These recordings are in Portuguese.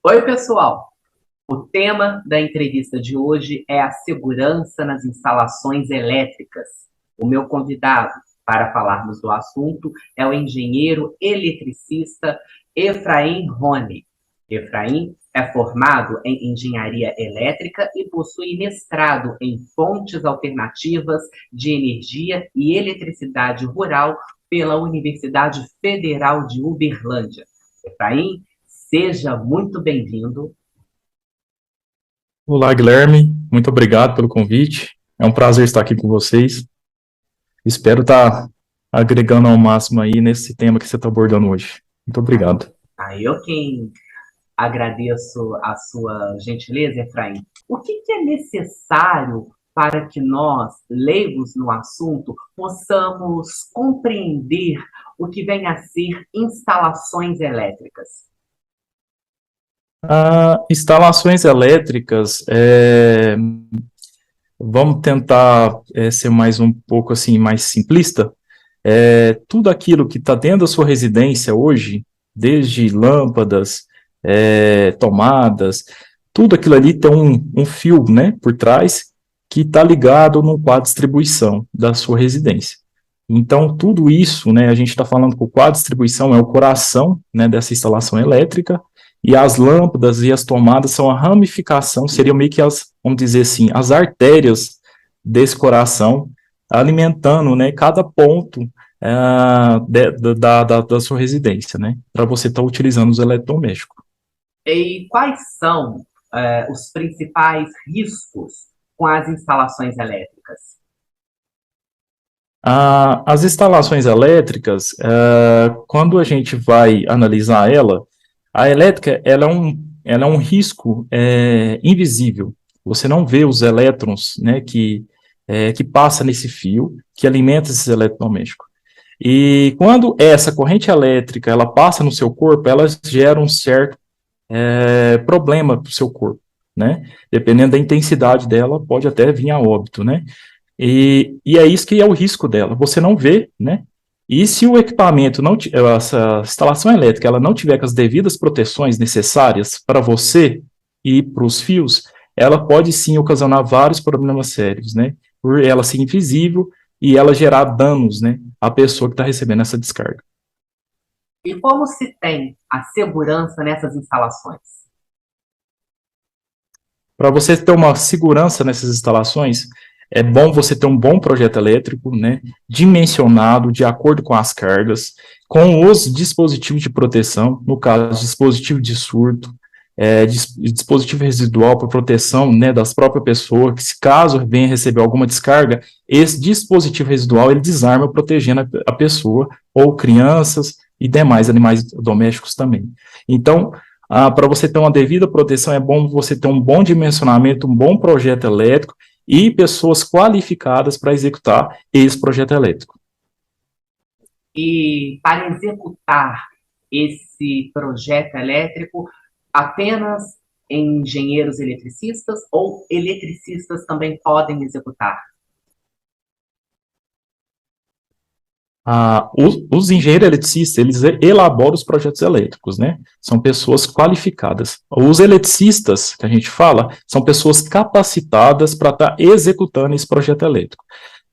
Oi, pessoal! O tema da entrevista de hoje é a segurança nas instalações elétricas. O meu convidado para falarmos do assunto é o engenheiro eletricista Efraim Rony. Efraim é formado em engenharia elétrica e possui mestrado em fontes alternativas de energia e eletricidade rural pela Universidade Federal de Uberlândia. Efraim, seja muito bem-vindo. Olá, Guilherme. Muito obrigado pelo convite. É um prazer estar aqui com vocês. Espero estar agregando ao máximo aí nesse tema que você está abordando hoje. Muito obrigado. Eu quem agradeço a sua gentileza, Efraim. O que é necessário para que nós, leigos no assunto, possamos compreender o que vem a ser instalações elétricas? Instalações elétricas, vamos tentar ser mais um pouco assim, mais simplista. Tudo aquilo que está dentro da sua residência hoje, desde lâmpadas, tomadas, tudo aquilo ali tem um fio, né, por trás, que está ligado num quadro de distribuição da sua residência. Então, tudo isso, né, a gente está falando que o quadro de distribuição é o coração, né, dessa instalação elétrica, e as lâmpadas e as tomadas são a ramificação, seriam meio que as, vamos dizer assim, as artérias desse coração, alimentando, né, cada ponto da sua residência, né, para você estar utilizando os eletrodomésticos. E quais são os principais riscos com as instalações elétricas? As instalações elétricas, quando a gente vai analisar ela, a elétrica ela é um risco invisível. Você não vê os elétrons, né, que passa nesse fio, que alimenta esses eletrodomésticos. E quando essa corrente elétrica ela passa no seu corpo, ela gera um certo problema para o seu corpo, né? Dependendo da intensidade dela, pode até vir a óbito, né? E é isso que é o risco dela. Você não vê, né? E se o equipamento não, essa instalação elétrica, ela não tiver com as devidas proteções necessárias para você e para os fios, ela pode sim ocasionar vários problemas sérios, né? Por ela ser invisível e ela gerar danos, né, à pessoa que está recebendo essa descarga. E como se tem a segurança nessas instalações? Para você ter uma segurança nessas instalações, é bom você ter um bom projeto elétrico, né, dimensionado de acordo com as cargas, com os dispositivos de proteção, no caso, dispositivo de surto, dispositivo residual para proteção, né, das próprias pessoas, que se caso venha receber alguma descarga, esse dispositivo residual ele desarma protegendo a pessoa, ou crianças e demais animais domésticos também. Então, para você ter uma devida proteção, é bom você ter um bom dimensionamento, um bom projeto elétrico e pessoas qualificadas para executar esse projeto elétrico. E para executar esse projeto elétrico, apenas engenheiros eletricistas ou eletricistas também podem executar? Os engenheiros eletricistas, eles elaboram os projetos elétricos, né? São pessoas qualificadas. Os eletricistas, que a gente fala, são pessoas capacitadas para estar executando esse projeto elétrico.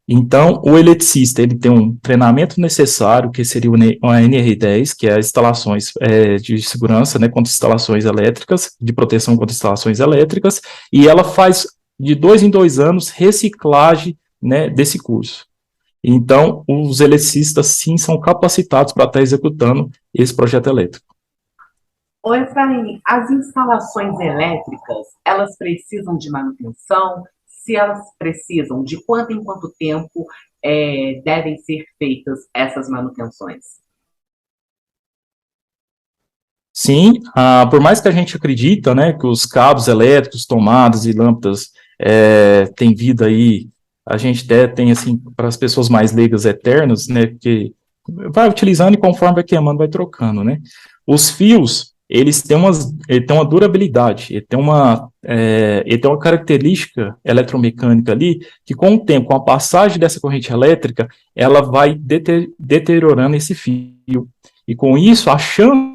Então, o eletricista, ele tem um treinamento necessário, que seria o NR10, que é instalações de segurança, né, contra instalações elétricas, de proteção contra instalações elétricas, e ela faz, de 2 em 2 anos, reciclagem, né, desse curso. Então, os eletricistas, sim, são capacitados para estar executando esse projeto elétrico. Ô Efraim, as instalações elétricas, elas precisam de manutenção? Se elas precisam, de quanto em quanto tempo devem ser feitas essas manutenções? Sim, por mais que a gente acredita, né, que os cabos elétricos, tomadas e lâmpadas têm vida aí, a gente até tem, assim, para as pessoas mais leigas, eternas, né, porque vai utilizando e conforme vai queimando, vai trocando, né. Os fios, eles têm uma durabilidade, ele tem uma característica eletromecânica ali, que com o tempo, com a passagem dessa corrente elétrica, ela vai deteriorando esse fio. E com isso, a chance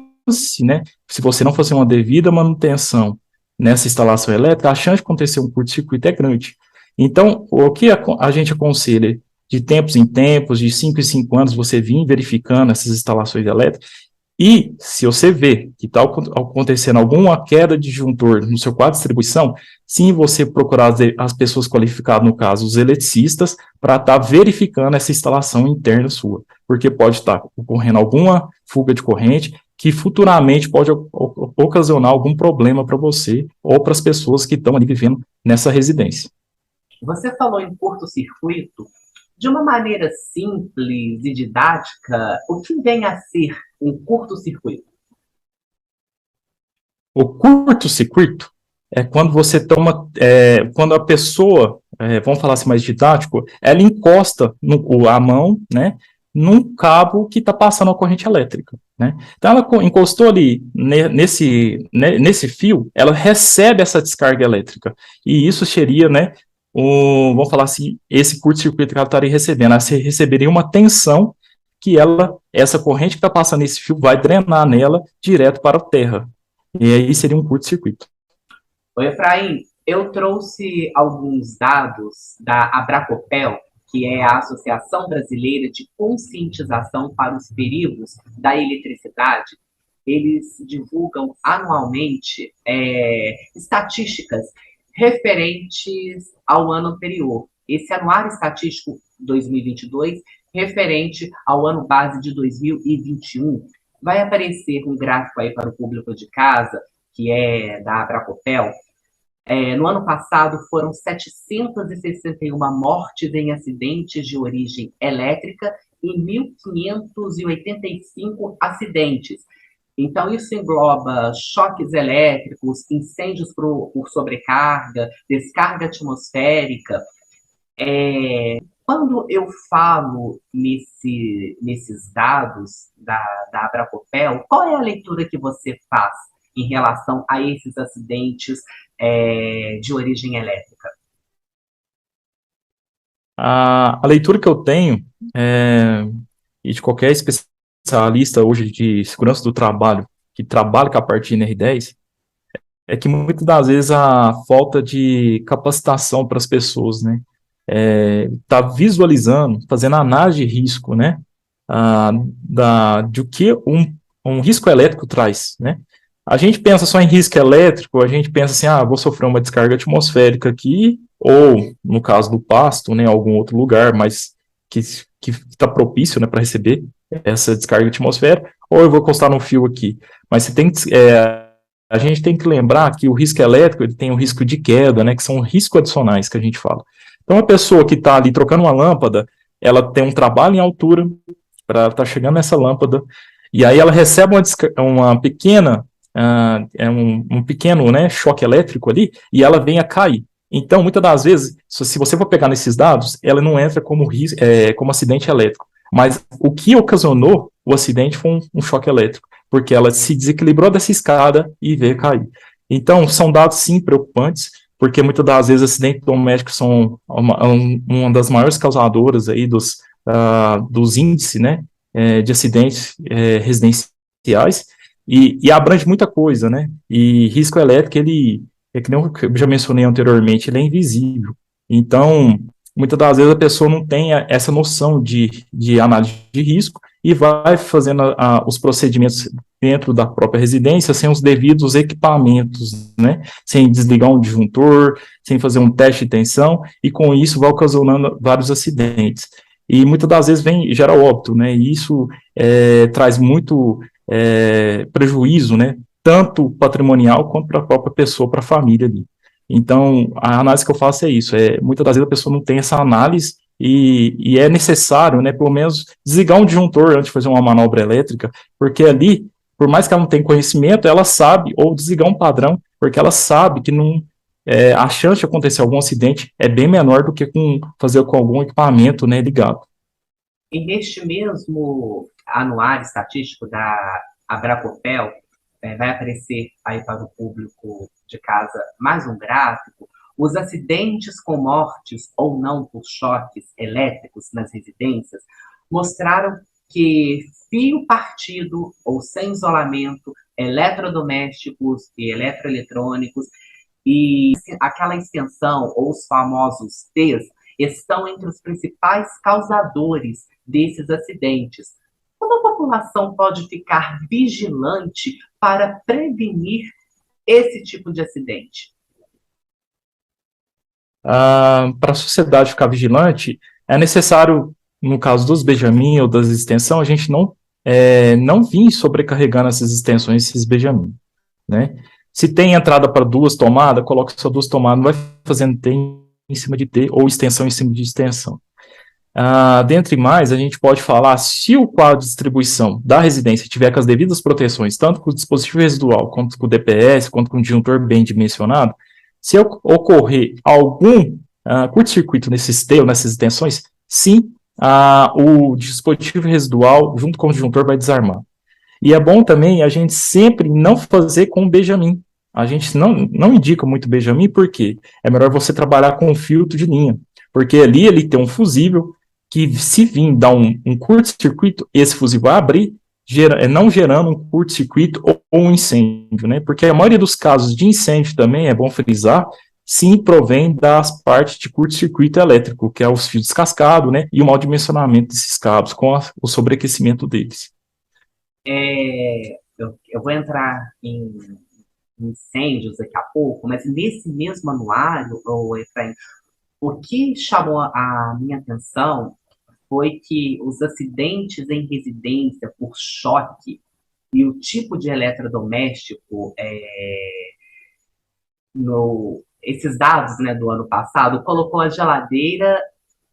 né, se você não fazer uma devida manutenção nessa instalação elétrica, a chance de acontecer um curto-circuito é grande. Então, o que a gente aconselha de tempos em tempos, de 5 em 5 anos, você vir verificando essas instalações elétricas, e se você vê que está acontecendo alguma queda de disjuntor no seu quadro de distribuição, sim, você procurar as pessoas qualificadas, no caso, os eletricistas, para estar verificando essa instalação interna sua, porque pode estar ocorrendo alguma fuga de corrente que futuramente pode ocasionar algum problema para você ou para as pessoas que estão ali vivendo nessa residência. Você falou em curto-circuito. De uma maneira simples e didática, o que vem a ser um curto-circuito? O curto-circuito é quando você toma, quando a pessoa, vamos falar assim mais didático, ela encosta a mão, né, num cabo que está passando a corrente elétrica, né? Então ela encostou ali nesse fio, ela recebe essa descarga elétrica, e isso seria, né, vamos falar assim, esse curto-circuito que ela estaria recebendo, ela receberia uma tensão que essa corrente que está passando nesse fio vai drenar nela direto para a terra. E aí seria um curto-circuito. Oi, Efraim, eu trouxe alguns dados da Abracopel, que é a Associação Brasileira de Conscientização para os Perigos da Eletricidade. Eles divulgam anualmente estatísticas referentes ao ano anterior. Esse anuário estatístico 2022, referente ao ano base de 2021. Vai aparecer um gráfico aí para o público de casa, que é da Abracopel. No ano passado, foram 761 mortes em acidentes de origem elétrica e 1.585 acidentes. Então, isso engloba choques elétricos, incêndios por sobrecarga, descarga atmosférica. Quando eu falo nesses dados da Abracopel, qual é a leitura que você faz em relação a esses acidentes de origem elétrica? A leitura que eu tenho, e de qualquer especialista hoje de segurança do trabalho, que trabalha com a parte NR10, é que muitas das vezes a falta de capacitação para as pessoas, né? Tá visualizando, fazendo análise de risco, né? De o que um risco elétrico traz, né? A gente pensa só em risco elétrico, a gente pensa assim, vou sofrer uma descarga atmosférica aqui, ou, no caso do pasto, né, algum outro lugar, mas que está propício, né, para receber essa descarga atmosférica, ou eu vou encostar no fio aqui. Mas você tem a gente tem que lembrar que o risco elétrico ele tem o risco de queda, né, que são riscos adicionais que a gente fala. Então, a pessoa que está ali trocando uma lâmpada, ela tem um trabalho em altura para estar chegando nessa lâmpada, e aí ela recebe uma pequena, um pequeno, né, choque elétrico ali, e ela vem a cair. Então, muitas das vezes, se você for pegar nesses dados, ela não entra como acidente elétrico. Mas o que ocasionou o acidente foi um choque elétrico, porque ela se desequilibrou dessa escada e veio cair. Então, são dados, sim, preocupantes, porque muitas das vezes acidentes domésticos são uma das maiores causadoras aí dos índices, né, de acidentes residenciais, e abrange muita coisa, né, e risco elétrico, ele, que nem eu já mencionei anteriormente, ele é invisível. Então, muitas das vezes a pessoa não tem essa noção de análise de risco e vai fazendo os procedimentos dentro da própria residência sem os devidos equipamentos, né? Sem desligar um disjuntor, sem fazer um teste de tensão, e com isso vai ocasionando vários acidentes. E muitas das vezes gera óbito, né? E isso traz muito prejuízo, né? Tanto patrimonial quanto para a própria pessoa, para a família ali. Então, a análise que eu faço é isso, muitas das vezes a pessoa não tem essa análise e é necessário, né, pelo menos desligar um disjuntor antes de fazer uma manobra elétrica, porque ali, por mais que ela não tenha conhecimento, ela sabe, ou desligar um padrão, porque ela sabe que não, a chance de acontecer algum acidente é bem menor do que fazer com algum equipamento, né, ligado. E neste mesmo anuário estatístico da Abracopel, vai aparecer aí para o público de casa mais um gráfico. Os acidentes com mortes ou não por choques elétricos nas residências mostraram que fio partido ou sem isolamento, eletrodomésticos e eletroeletrônicos e aquela extensão, ou os famosos T's, estão entre os principais causadores desses acidentes. Como a população pode ficar vigilante para prevenir esse tipo de acidente? Para a sociedade ficar vigilante, é necessário, no caso dos Benjamin ou das extensões, a gente não vir sobrecarregando essas extensões, esses Benjamin, né? Se tem entrada para duas tomadas, coloque só duas tomadas, não vai fazendo T em cima de T ou extensão em cima de extensão. Dentre mais, a gente pode falar, se o quadro de distribuição da residência tiver com as devidas proteções, tanto com o dispositivo residual, quanto com o DPS, quanto com o disjuntor bem dimensionado, se ocorrer algum curto-circuito nesses T ou nessas extensões, sim, o dispositivo residual, junto com o disjuntor, vai desarmar. E é bom também a gente sempre não fazer com Benjamin. A gente não indica muito Benjamin, porque é melhor você trabalhar com filtro de linha, porque ali ele tem um fusível que, se vir dar um curto-circuito, esse fusível vai abrir, não gerando um curto-circuito ou um incêndio, né? Porque a maioria dos casos de incêndio também, é bom frisar, sim, provém das partes de curto-circuito elétrico, que é os fios descascados, né? E o mau dimensionamento desses cabos, com o sobreaquecimento deles. Eu vou entrar em incêndios daqui a pouco, mas nesse mesmo anuário, Efraim, o que chamou a minha atenção foi que os acidentes em residência por choque e o tipo de eletrodoméstico, esses dados, né, do ano passado, colocou a geladeira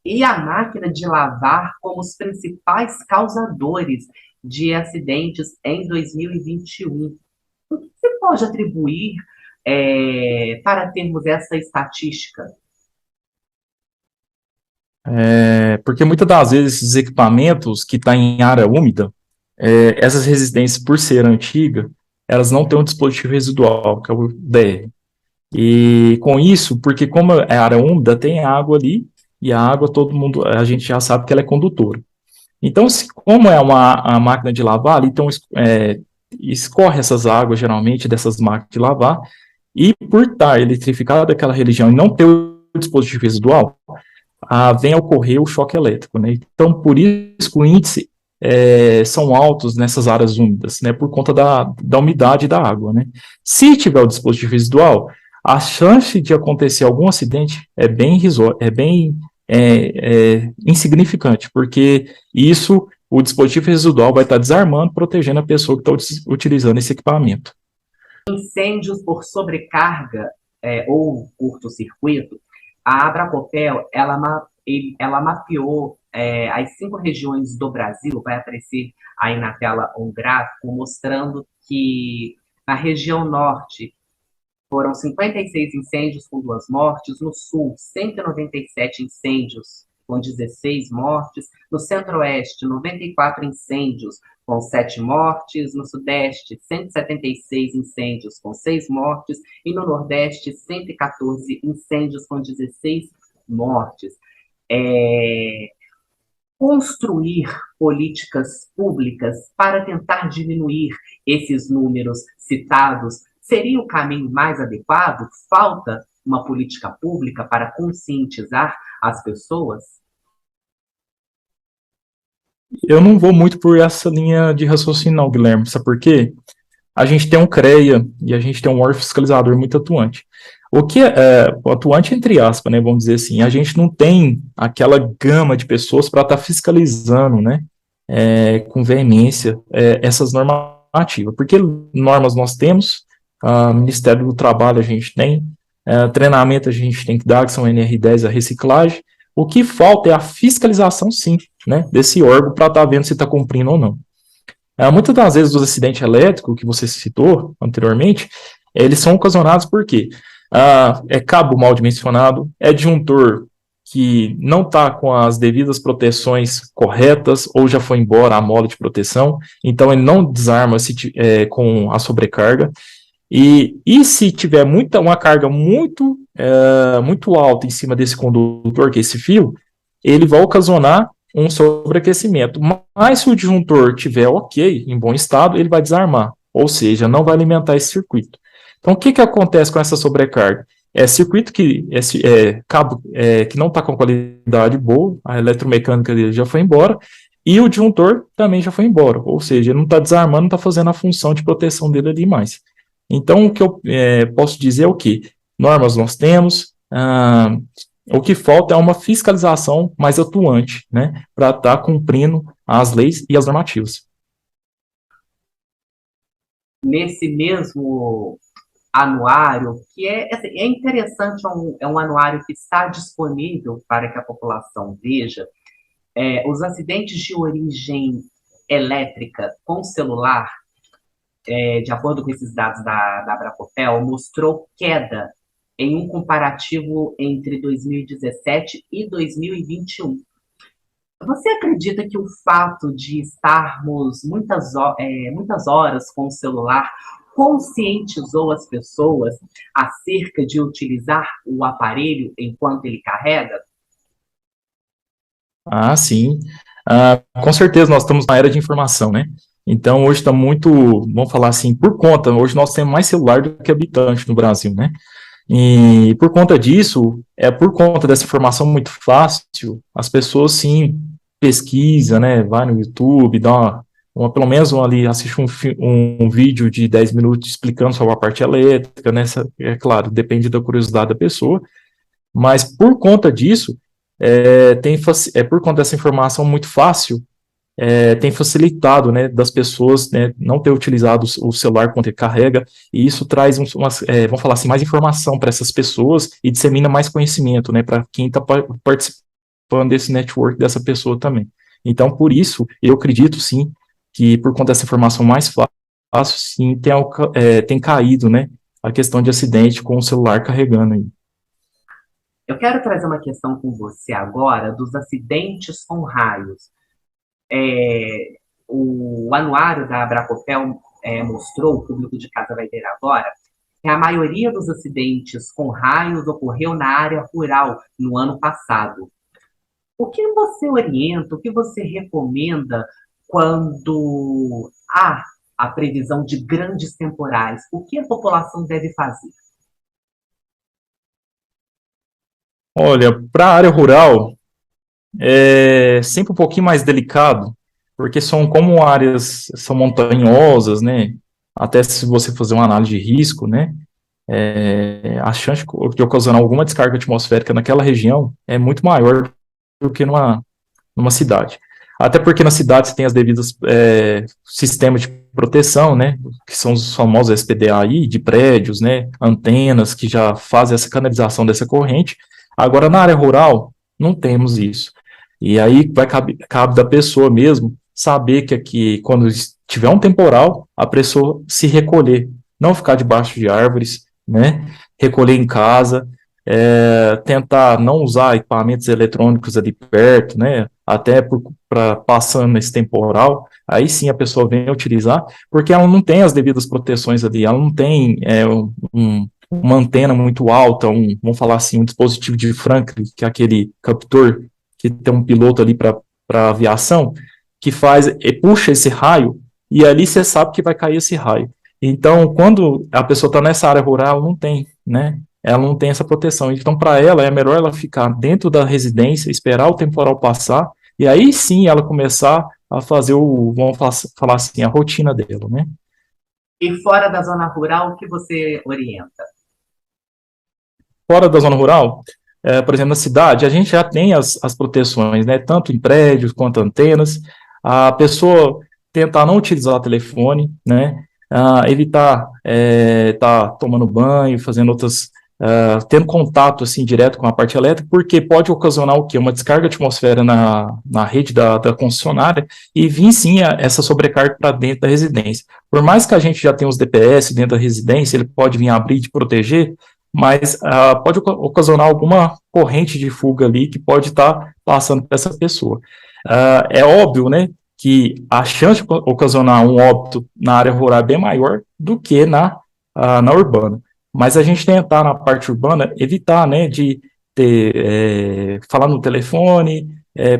e a máquina de lavar como os principais causadores de acidentes em 2021. O que você pode atribuir para termos essa estatística? Porque muitas das vezes esses equipamentos que estão em área úmida, essas residências, por ser antiga, elas não têm um dispositivo residual, que é o DR. E com isso, porque como é área úmida, tem água ali, e a água a gente já sabe que ela é condutora. Então, como é a máquina de lavar, então escorre essas águas, geralmente, dessas máquinas de lavar, e por estar eletrificada aquela região e não ter o dispositivo residual, vem a ocorrer o choque elétrico, né? Então, por isso que o índice são altos nessas áreas úmidas, né? Por conta da umidade da água, né? Se tiver o dispositivo residual, a chance de acontecer algum acidente é bem insignificante, porque o dispositivo residual vai estar desarmando, protegendo a pessoa que está utilizando esse equipamento. Incêndios por sobrecarga ou curto-circuito, a Abracopel, ela mapeou as 5 regiões do Brasil, vai aparecer aí na tela um gráfico mostrando que na região norte foram 56 incêndios com 2 mortes, no sul 197 incêndios com 16 mortes, no centro-oeste 94 incêndios com 7 mortes, no sudeste 176 incêndios com 6 mortes e no nordeste 114 incêndios com 16 mortes. Construir políticas públicas para tentar diminuir esses números citados seria o caminho mais adequado? Falta uma política pública para conscientizar as pessoas? Eu não vou muito por essa linha de raciocínio, não, Guilherme. Sabe por quê? A gente tem um CREA e a gente tem um órgão fiscalizador muito atuante. O que atuante entre aspas, né, vamos dizer assim, a gente não tem aquela gama de pessoas para estar fiscalizando, né, com veemência, essas normativas, porque normas nós temos, Ministério do Trabalho a gente tem, treinamento a gente tem que dar, que são NR10, a reciclagem, o que falta é a fiscalização, sim, né, desse órgão para estar vendo se está cumprindo ou não. Muitas das vezes os acidentes elétricos que você citou anteriormente, eles são ocasionados por quê? É cabo mal dimensionado, é disjuntor que não está com as devidas proteções corretas ou já foi embora a mola de proteção, então ele não desarma com a sobrecarga. E se tiver uma carga muito alta em cima desse condutor, que é esse fio, ele vai ocasionar um sobreaquecimento. Mas se o disjuntor tiver ok, em bom estado, ele vai desarmar, ou seja, não vai alimentar esse circuito. Então, o que, que acontece com essa sobrecarga? É circuito que cabo que não está com qualidade boa, a eletromecânica dele já foi embora, e o disjuntor também já foi embora, ou seja, ele não está desarmando, não está fazendo a função de proteção dele ali mais. Então, o que eu posso dizer é o que? Normas nós temos, o que falta é uma fiscalização mais atuante, né, para estar cumprindo as leis e as normativas. Nesse mesmo anuário, que assim, é interessante, é um anuário que está disponível para que a população veja, os acidentes de origem elétrica com celular, de acordo com esses dados da Abracopel, mostrou queda em um comparativo entre 2017 e 2021. Você acredita que o fato de estarmos muitas horas com o celular conscientizou as pessoas acerca de utilizar o aparelho enquanto ele carrega? Ah, sim. Com certeza nós estamos na era de informação, né? Então hoje está muito, vamos falar assim, por conta, hoje nós temos mais celular do que habitante no Brasil, né? E por conta disso, por conta dessa informação muito fácil, as pessoas sim pesquisa, né? Vai no YouTube, dá pelo menos ali assiste um vídeo de 10 minutos explicando sobre a parte elétrica, né? É claro, depende da curiosidade da pessoa, mas por conta disso, por conta dessa informação muito fácil, tem facilitado, né, das pessoas, né, não ter utilizado o celular quando ele carrega, e isso traz, vamos falar assim, mais informação para essas pessoas e dissemina mais conhecimento, né, para quem está participando desse network dessa pessoa também. Então, por isso, eu acredito, sim, que por conta dessa informação mais fácil, sim, tem caído, né, a questão de acidente com o celular carregando aí. Eu quero trazer uma questão com você agora dos acidentes com raios. O anuário da Abracopel mostrou, o público de casa vai ver agora, que a maioria dos acidentes com raios ocorreu na área rural no ano passado. O que você orienta, o que você recomenda quando há a previsão de grandes temporais? O que a população deve fazer? Olha, para a área rural, é sempre um pouquinho mais delicado, porque são como áreas, são montanhosas, né? Até se você fazer uma análise de risco, né? A chance de ocasionar alguma descarga atmosférica naquela região é muito maior do que numa cidade. Até porque na cidade você tem as devidas sistemas de proteção, né? Que são os famosos SPDA de prédios, né? Antenas que já fazem essa canalização dessa corrente. Agora, na área rural, não temos isso. E aí cabe da pessoa mesmo saber que aqui, quando tiver um temporal, a pessoa se recolher, não ficar debaixo de árvores, né? Recolher em casa, tentar não usar equipamentos eletrônicos ali perto, né? Até para passando esse temporal, aí sim a pessoa vem utilizar, porque ela não tem as devidas proteções ali, ela não tem uma antena muito alta, vamos falar assim, um dispositivo de Franklin, que é aquele captor que tem um piloto ali para aviação, que faz e puxa esse raio, e ali você sabe que vai cair esse raio. Então, quando a pessoa está nessa área rural, não tem, né? Ela não tem essa proteção. Então, para ela, é melhor ela ficar dentro da residência, esperar o temporal passar, e aí sim ela começar a fazer vamos falar assim, a rotina dela, né? E fora da zona rural, o que você orienta? Fora da zona rural, por exemplo, na cidade, a gente já tem as proteções, né? Tanto em prédios quanto antenas. A pessoa tentar não utilizar o telefone, né? Evitar estar tomando banho, fazendo outras, tendo contato assim direto com a parte elétrica, porque pode ocasionar o quê? Uma descarga de atmosfera na rede da concessionária e vir sim essa sobrecarga para dentro da residência. Por mais que a gente já tenha os DPS dentro da residência, ele pode vir abrir e proteger, mas pode ocasionar alguma corrente de fuga ali que pode estar passando para essa pessoa. É óbvio, né, que a chance de ocasionar um óbito na área rural é bem maior do que na urbana. Mas a gente tentar na parte urbana evitar, né, de falar no telefone,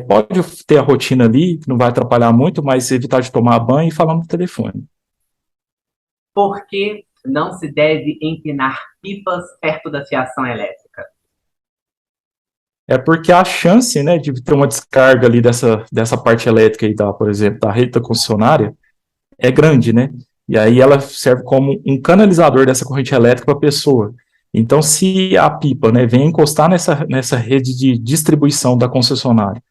Pode ter a rotina ali, que não vai atrapalhar muito, mas evitar de tomar banho e falar no telefone. Por que não se deve empinar pipas perto da fiação elétrica? É porque a chance, né, de ter uma descarga ali dessa parte elétrica aí por exemplo, da rede da concessionária, é grande, né? E aí ela serve como um canalizador dessa corrente elétrica para a pessoa. Então, se a pipa, né, vem encostar nessa rede de distribuição da concessionária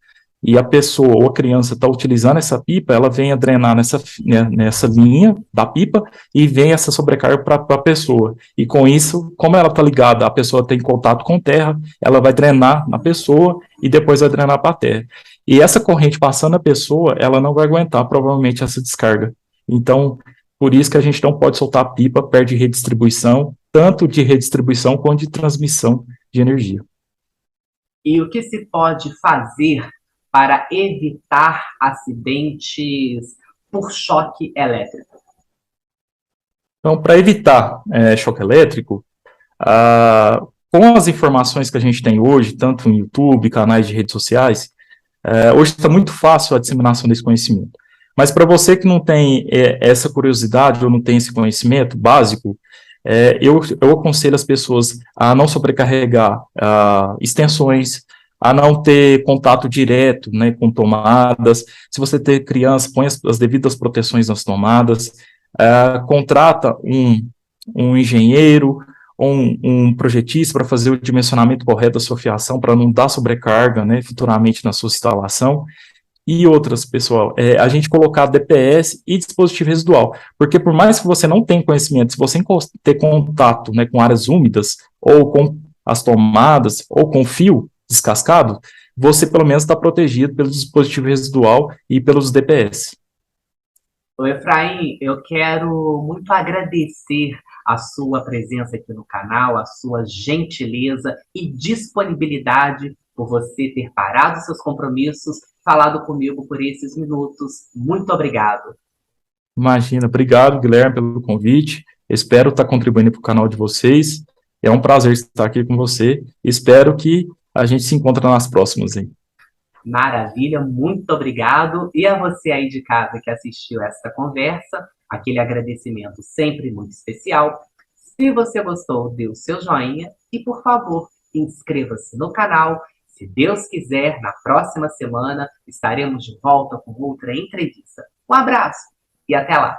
e a pessoa ou a criança está utilizando essa pipa, ela vem a drenar nessa linha da pipa e vem essa sobrecarga para a pessoa. E com isso, como ela está ligada, a pessoa tem contato com terra, ela vai drenar na pessoa e depois vai drenar para a terra. E essa corrente passando a pessoa, ela não vai aguentar provavelmente essa descarga. Então, por isso que a gente não pode soltar a pipa perto de redistribuição, tanto de redistribuição quanto de transmissão de energia. E o que se pode fazer para evitar acidentes por choque elétrico? Então, para evitar choque elétrico, com as informações que a gente tem hoje, tanto no YouTube, canais de redes sociais, hoje está muito fácil a disseminação desse conhecimento. Mas para você que não tem essa curiosidade ou não tem esse conhecimento básico, eu aconselho as pessoas a não sobrecarregar extensões, a não ter contato direto, né, com tomadas. Se você ter criança, põe as devidas proteções nas tomadas, contrata um engenheiro ou um projetista para fazer o dimensionamento correto da sua fiação, para não dar sobrecarga, né, futuramente na sua instalação. E outras, pessoal, a gente colocar DPS e dispositivo residual, porque por mais que você não tenha conhecimento, se você ter contato, né, com áreas úmidas, ou com as tomadas, ou com fio descascado, você pelo menos está protegido pelo dispositivo residual e pelos DPS. Ô Efraim, eu quero muito agradecer a sua presença aqui no canal, a sua gentileza e disponibilidade por você ter parado seus compromissos, falado comigo por esses minutos. Muito obrigado. Imagina, obrigado, Guilherme, pelo convite. Espero estar contribuindo para o canal de vocês. É um prazer estar aqui com você. Espero que a gente se encontre nas próximas, hein? Maravilha, muito obrigado. E a você aí de casa que assistiu esta conversa, aquele agradecimento sempre muito especial. Se você gostou, dê o seu joinha e, por favor, inscreva-se no canal. Se Deus quiser, na próxima semana estaremos de volta com outra entrevista. Um abraço e até lá!